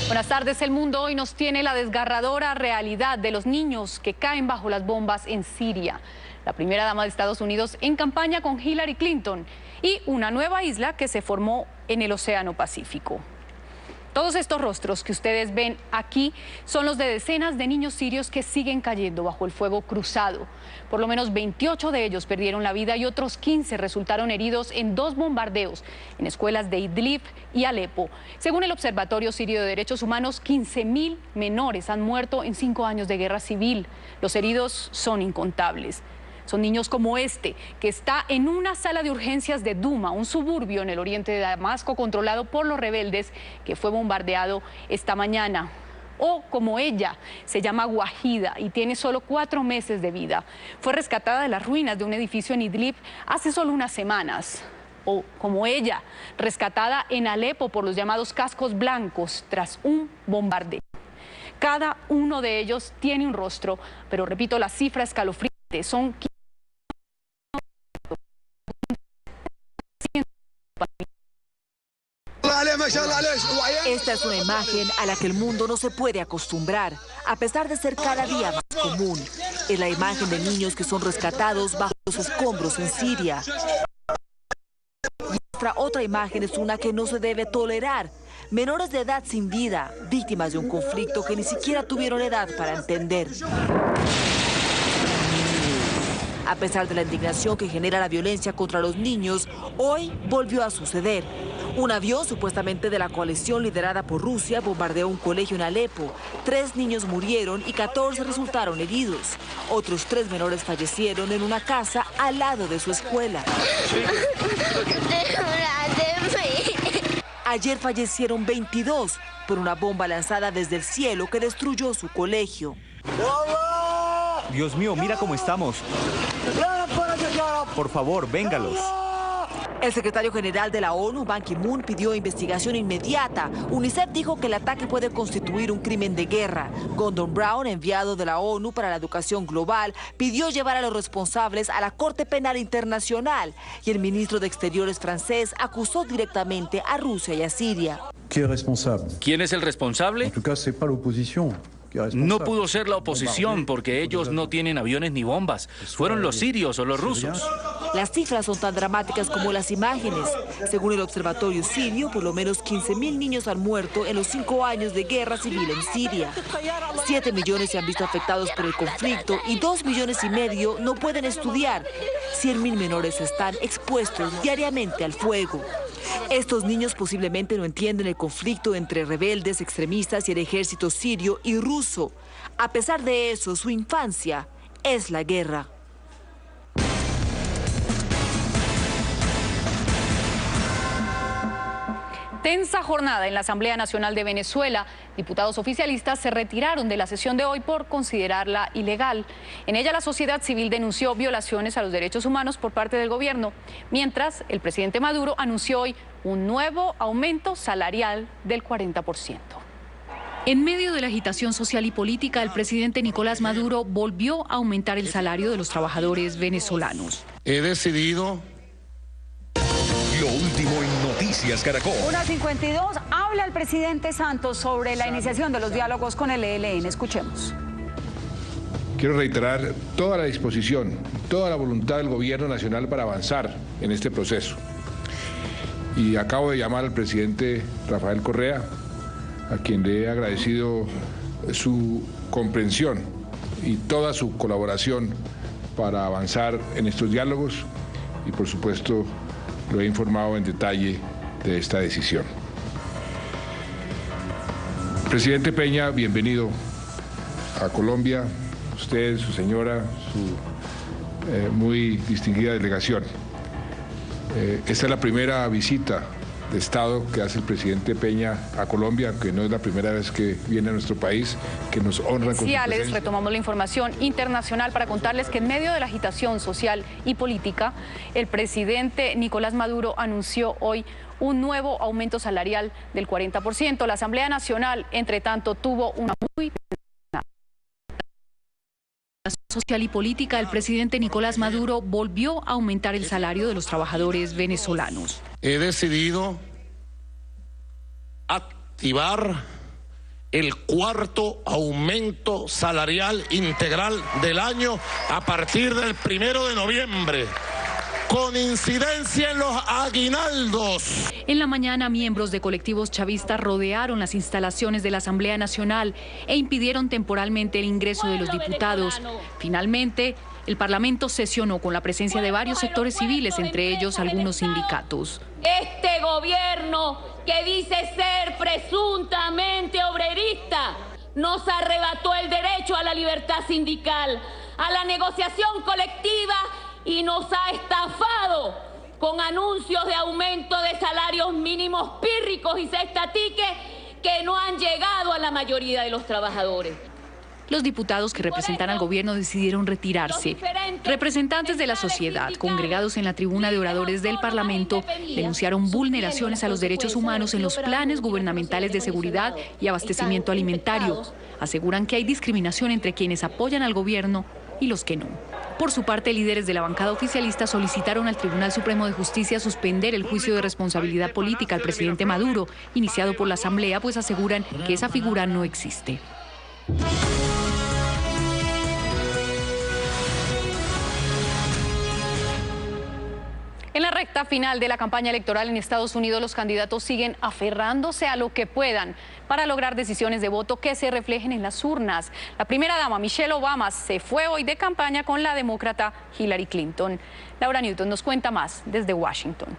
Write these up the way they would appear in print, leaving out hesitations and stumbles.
Buenas tardes. El mundo hoy nos tiene la desgarradora realidad de los niños que caen bajo las bombas en Siria. La primera dama de Estados Unidos en campaña con Hillary Clinton y una nueva isla que se formó en el Océano Pacífico. Todos estos rostros que ustedes ven aquí son los de decenas de niños sirios que siguen cayendo bajo el fuego cruzado. Por lo menos 28 de ellos perdieron la vida y otros 15 resultaron heridos en 2 bombardeos en escuelas de Idlib y Alepo. Según el Observatorio Sirio de Derechos Humanos, 15.000 menores han muerto en 5 años de guerra civil. Los heridos son incontables. Son niños como este, que está en una sala de urgencias de Duma, un suburbio en el oriente de Damasco controlado por los rebeldes, que fue bombardeado esta mañana. O como ella, se llama Wahida y tiene solo 4 meses de vida. Fue rescatada de las ruinas de un edificio en Idlib hace solo unas semanas. O como ella, rescatada en Alepo por los llamados cascos blancos tras un bombardeo. Cada uno de ellos tiene un rostro, pero repito, la cifra escalofriante son 15. Esta es una imagen a la que el mundo no se puede acostumbrar, a pesar de ser cada día más común. Es la imagen de niños que son rescatados bajo los escombros en Siria. Nuestra otra imagen es una que no se debe tolerar. Menores de edad sin vida, víctimas de un conflicto que ni siquiera tuvieron edad para entender. A pesar de la indignación que genera la violencia contra los niños, hoy volvió a suceder. Un avión supuestamente de la coalición liderada por Rusia bombardeó un colegio en Alepo. 3 niños murieron y 14 resultaron heridos. Otros 3 menores fallecieron en una casa al lado de su escuela. Ayer fallecieron 22 por una bomba lanzada desde el cielo que destruyó su colegio. Dios mío, mira cómo estamos. Por favor, véngalos. El secretario general de la ONU, Ban Ki-moon, pidió investigación inmediata. UNICEF dijo que el ataque puede constituir un crimen de guerra. Gordon Brown, enviado de la ONU para la educación global, pidió llevar a los responsables a la Corte Penal Internacional. Y el ministro de Exteriores francés acusó directamente a Rusia y a Siria. ¿Quién es el responsable? No pudo ser la oposición porque ellos no tienen aviones ni bombas. Fueron los sirios o los rusos. Las cifras son tan dramáticas como las imágenes. Según el Observatorio Sirio, por lo menos 15.000 niños han muerto en los 5 años de guerra civil en Siria. 7 millones se han visto afectados por el conflicto y 2,5 millones no pueden estudiar. 100.000 menores están expuestos diariamente al fuego. Estos niños posiblemente no entienden el conflicto entre rebeldes, extremistas y el ejército sirio y ruso. A pesar de eso, su infancia es la guerra. Tensa jornada en la Asamblea Nacional de Venezuela. Diputados oficialistas se retiraron de la sesión de hoy por considerarla ilegal. En ella la sociedad civil denunció violaciones a los derechos humanos por parte del gobierno, mientras el presidente Maduro anunció hoy un nuevo aumento salarial del 40%. En medio de la agitación social y política, el presidente Nicolás Maduro volvió a aumentar el salario de los trabajadores venezolanos. He decidido... Lo último en Noticias Caracol. 1:52, habla el presidente Santos sobre la iniciación de los diálogos con el ELN. Escuchemos. Quiero reiterar toda la disposición, toda la voluntad del gobierno nacional para avanzar en este proceso. Y acabo de llamar al presidente Rafael Correa, a quien le he agradecido su comprensión y toda su colaboración para avanzar en estos diálogos y, por supuesto, lo he informado en detalle de esta decisión. Presidente Peña, bienvenido a Colombia, usted, su señora, su muy distinguida delegación. Esta es la primera visita de Estado que hace el presidente Peña a Colombia, que no es la primera vez que viene a nuestro país, que nos honra con su presencia. Alex, retomamos la información internacional para contarles que en medio de la agitación social y política, el presidente Nicolás Maduro anunció hoy un nuevo aumento salarial del 40%. La Asamblea Nacional, entre tanto, tuvo una muy... social y política, el presidente Nicolás Maduro volvió a aumentar el salario de los trabajadores venezolanos. He decidido activar el cuarto aumento salarial integral del año a partir del 1 de noviembre. Con incidencia en los aguinaldos. En la mañana, miembros de colectivos chavistas rodearon las instalaciones de la Asamblea Nacional e impidieron temporalmente el ingreso de los diputados. Finalmente, el Parlamento sesionó con la presencia de varios sectores civiles, entre ellos algunos sindicatos. Este gobierno, que dice ser presuntamente obrerista, nos arrebató el derecho a la libertad sindical, a la negociación colectiva, y nos ha estafado con anuncios de aumento de salarios mínimos pírricos y cestatique que no han llegado a la mayoría de los trabajadores. Los diputados que representan al gobierno decidieron retirarse. Representantes de la sociedad, congregados en la tribuna de oradores del Parlamento, denunciaron vulneraciones a los derechos humanos en los planes gubernamentales de seguridad y abastecimiento alimentario. Aseguran que hay discriminación entre quienes apoyan al gobierno y los que no. Por su parte, líderes de la bancada oficialista solicitaron al Tribunal Supremo de Justicia suspender el juicio de responsabilidad política al presidente Maduro, iniciado por la Asamblea, pues aseguran que esa figura no existe. En la recta final de la campaña electoral en Estados Unidos, los candidatos siguen aferrándose a lo que puedan para lograr decisiones de voto que se reflejen en las urnas. La primera dama, Michelle Obama, se fue hoy de campaña con la demócrata Hillary Clinton. Laura Newton nos cuenta más desde Washington.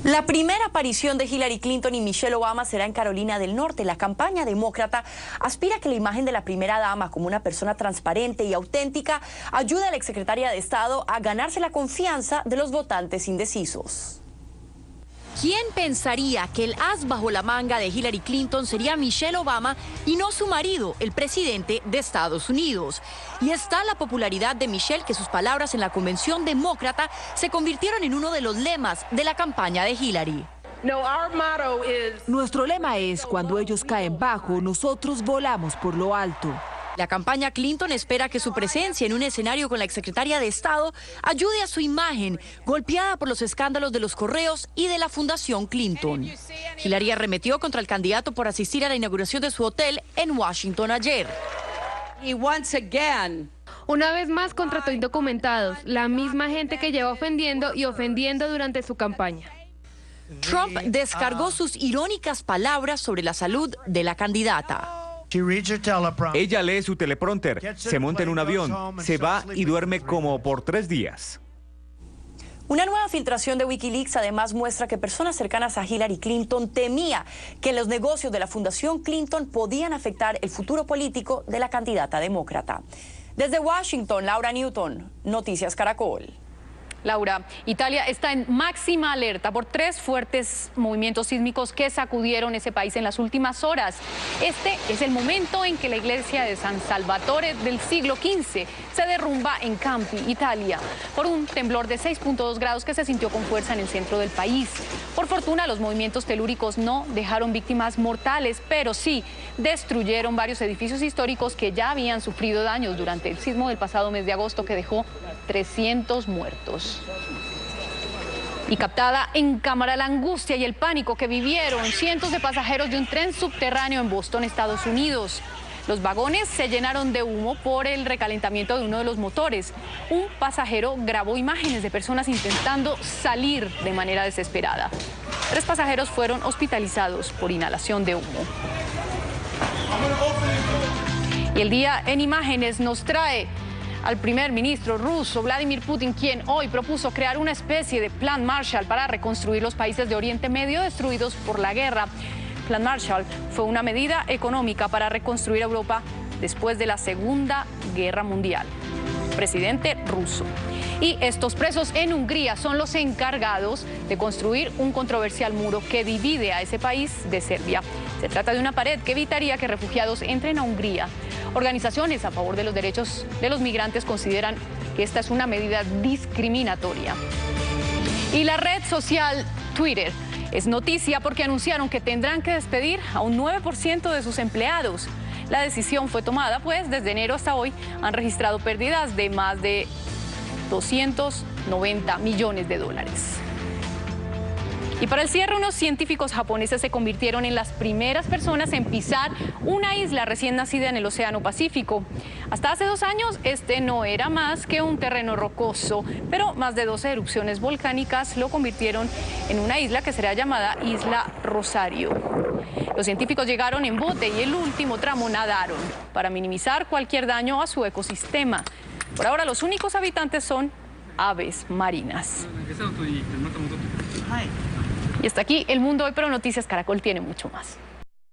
La primera aparición de Hillary Clinton y Michelle Obama será en Carolina del Norte. La campaña demócrata aspira a que la imagen de la primera dama como una persona transparente y auténtica ayude a la exsecretaria de Estado a ganarse la confianza de los votantes indecisos. ¿Quién pensaría que el as bajo la manga de Hillary Clinton sería Michelle Obama y no su marido, el presidente de Estados Unidos? Y está la popularidad de Michelle, que sus palabras en la convención demócrata se convirtieron en uno de los lemas de la campaña de Hillary. Nuestro lema es: cuando ellos caen bajo, nosotros volamos por lo alto. La campaña Clinton espera que su presencia en un escenario con la exsecretaria de Estado ayude a su imagen, golpeada por los escándalos de los correos y de la Fundación Clinton. Hillary arremetió contra el candidato por asistir a la inauguración de su hotel en Washington ayer. Una vez más contrató indocumentados, la misma gente que lleva ofendiendo y ofendiendo durante su campaña. Trump descargó sus irónicas palabras sobre la salud de la candidata. Ella lee su teleprompter, se monta en un avión, se va y duerme como por 3 días. Una nueva filtración de Wikileaks además muestra que personas cercanas a Hillary Clinton temía que los negocios de la Fundación Clinton podían afectar el futuro político de la candidata demócrata. Desde Washington, Laura Newton, Noticias Caracol. Laura, Italia está en máxima alerta por 3 fuertes movimientos sísmicos que sacudieron ese país en las últimas horas. Este es el momento en que la iglesia de San Salvatore del siglo XV se derrumba en Campi, Italia, por un temblor de 6.2 grados que se sintió con fuerza en el centro del país. Por fortuna, los movimientos telúricos no dejaron víctimas mortales, pero sí destruyeron varios edificios históricos que ya habían sufrido daños durante el sismo del pasado mes de agosto, que dejó 300 muertos. Y captada en cámara la angustia y el pánico que vivieron cientos de pasajeros de un tren subterráneo en Boston, Estados Unidos. Los vagones se llenaron de humo por el recalentamiento de uno de los motores. Un pasajero grabó imágenes de personas intentando salir de manera desesperada. 3 pasajeros fueron hospitalizados por inhalación de humo. Y el día en imágenes nos trae al primer ministro ruso, Vladimir Putin, quien hoy propuso crear una especie de plan Marshall para reconstruir los países de Oriente Medio destruidos por la guerra. Plan Marshall fue una medida económica para reconstruir Europa después de la Segunda Guerra Mundial. Presidente ruso. Y estos presos en Hungría son los encargados de construir un controversial muro que divide a ese país de Serbia. Se trata de una pared que evitaría que refugiados entren a Hungría. Organizaciones a favor de los derechos de los migrantes consideran que esta es una medida discriminatoria. Y la red social Twitter es noticia porque anunciaron que tendrán que despedir a un 9% de sus empleados. La decisión fue tomada, pues desde enero hasta hoy han registrado pérdidas de más de 290 millones de dólares. Y para el cierre, unos científicos japoneses se convirtieron en las primeras personas en pisar una isla recién nacida en el Océano Pacífico. Hasta hace 2 años, este no era más que un terreno rocoso, pero más de 12 erupciones volcánicas lo convirtieron en una isla que será llamada Isla Rosario. Los científicos llegaron en bote y el último tramo nadaron para minimizar cualquier daño a su ecosistema. Por ahora, los únicos habitantes son aves marinas. Y hasta aquí El Mundo Hoy, pero Noticias Caracol tiene mucho más.